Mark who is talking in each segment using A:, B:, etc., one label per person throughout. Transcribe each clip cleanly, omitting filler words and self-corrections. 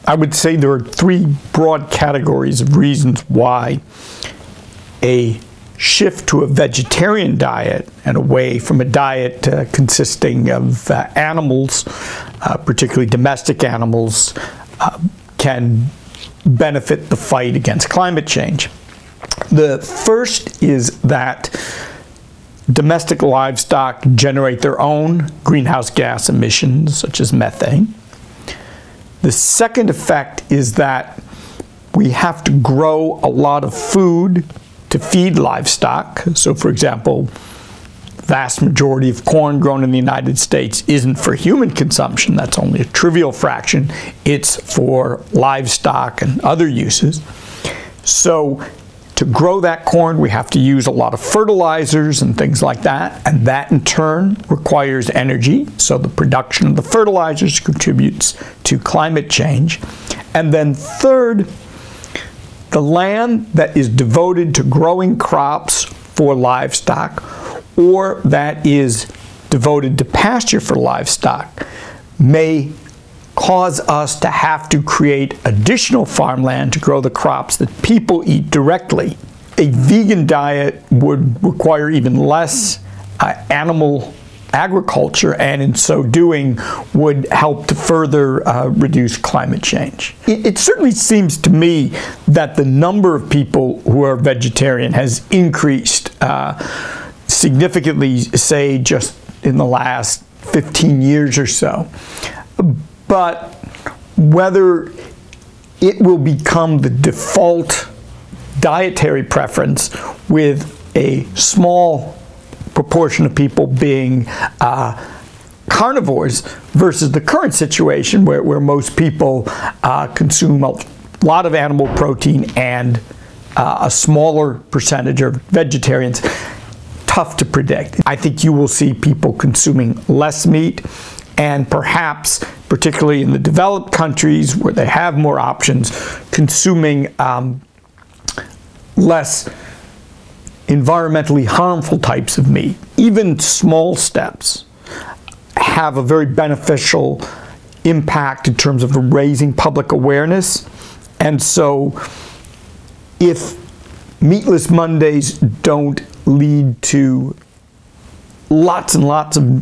A: I would say there are three broad categories of reasons why a shift to a vegetarian diet and away from a diet consisting of animals, particularly domestic animals, can benefit the fight against climate change. The first is that domestic livestock generate their own greenhouse gas emissions, such as methane. The second effect is that we have to grow a lot of food to feed livestock. So, for example, the vast majority of corn grown in the United States isn't for human consumption. That's only a trivial fraction. It's for livestock and other uses. So, to grow that corn, we have to use a lot of fertilizers and things like that, and that in turn requires energy. So the production of the fertilizers contributes to climate change. And then third, the land that is devoted to growing crops for livestock or that is devoted to pasture for livestock may cause us to have to create additional farmland to grow the crops that people eat directly. A vegan diet would require even less animal agriculture, and in so doing would help to further reduce climate change. It certainly seems to me that the number of people who are vegetarian has increased significantly, say, just in the last 15 years or so. But whether it will become the default dietary preference with a small proportion of people being carnivores versus the current situation where most people consume a lot of animal protein and a smaller percentage are vegetarians, tough to predict. I think you will see people consuming less meat, and perhaps, particularly in the developed countries where they have more options, consuming less environmentally harmful types of meat. Even small steps have a very beneficial impact in terms of raising public awareness. And so if Meatless Mondays don't lead to lots and lots of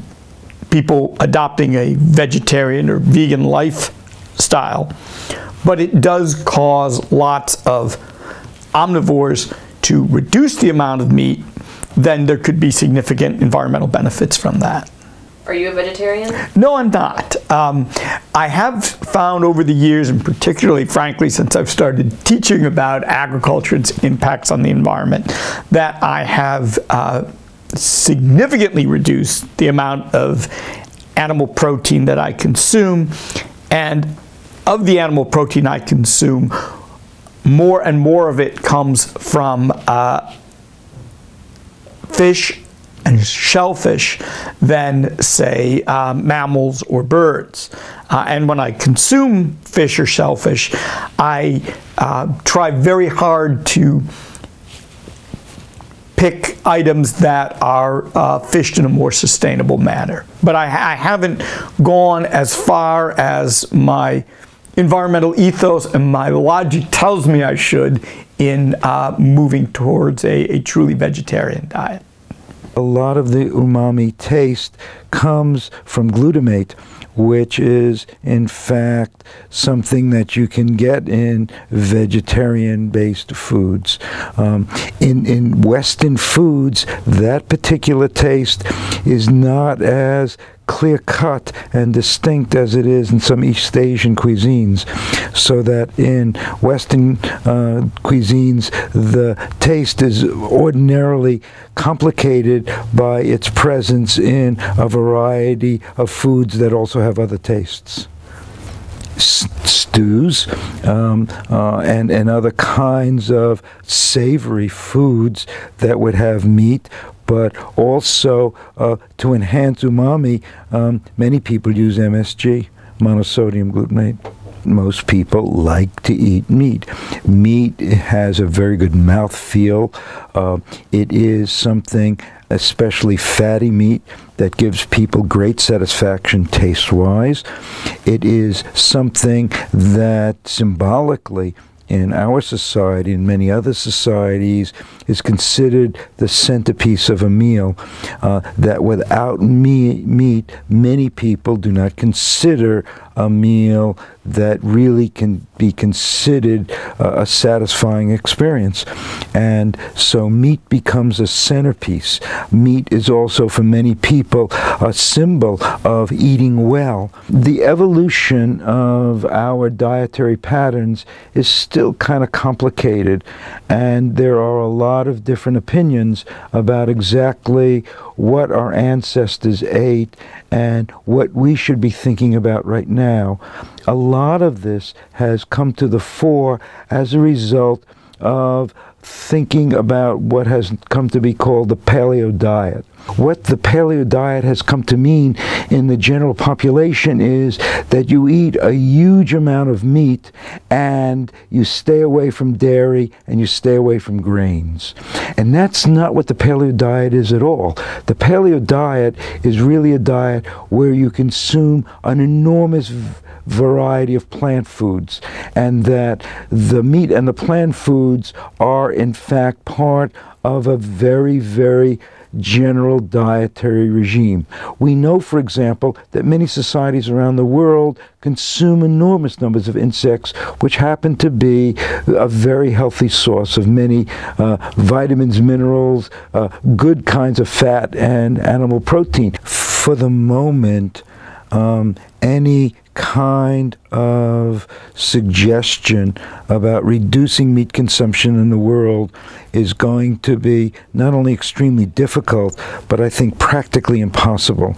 A: people adopting a vegetarian or vegan lifestyle, but it does cause lots of omnivores to reduce the amount of meat, then there could be significant environmental benefits from that.
B: Are you a vegetarian?
A: No, I'm not. I have found over the years, and particularly, frankly, since I've started teaching about agriculture and its impacts on the environment, that I have significantly reduced the amount of animal protein that I consume. And of the animal protein I consume, more and more of it comes from fish and shellfish than, say, mammals or birds. And when I consume fish or shellfish, I try very hard to pick items that are fished in a more sustainable manner. But I haven't gone as far as my environmental ethos and my logic tells me I should in moving towards a truly vegetarian diet.
C: A lot of the umami taste comes from glutamate, which is in fact something that you can get in vegetarian-based foods. In Western foods, that particular taste is not as clear-cut and distinct as it is in some East Asian cuisines, so that in Western cuisines the taste is ordinarily complicated by its presence in a variety of foods that also have other tastes. Stews and other kinds of savory foods that would have meat, but also to enhance umami, many people use MSG, monosodium glutamate. most people like to eat meat. Meat has a very good mouthfeel. It is something, especially fatty meat, that gives people great satisfaction taste-wise. It is something that symbolically in our society and many other societies is considered the centerpiece of a meal, that without meat, many people do not consider a meal that really can be considered a satisfying experience. And so meat becomes a centerpiece. Meat is also, for many people, a symbol of eating well. The evolution of our dietary patterns is still kind of complicated, and there are a lot of different opinions about exactly what our ancestors ate and what we should be thinking about right now. A lot of this has come to the fore as a result of thinking about what has come to be called the paleo diet. What the paleo diet has come to mean in the general population is that you eat a huge amount of meat and you stay away from dairy and you stay away from grains. And that's not what the paleo diet is at all. The paleo diet is really a diet where you consume an enormous variety of plant foods, and that the meat and the plant foods are in fact part of a very, very general dietary regime. We know, for example, that many societies around the world consume enormous numbers of insects, which happen to be a very healthy source of many vitamins, minerals, good kinds of fat, and animal protein. For the moment, any kind of suggestion about reducing meat consumption in the world is going to be not only extremely difficult, but I think practically impossible.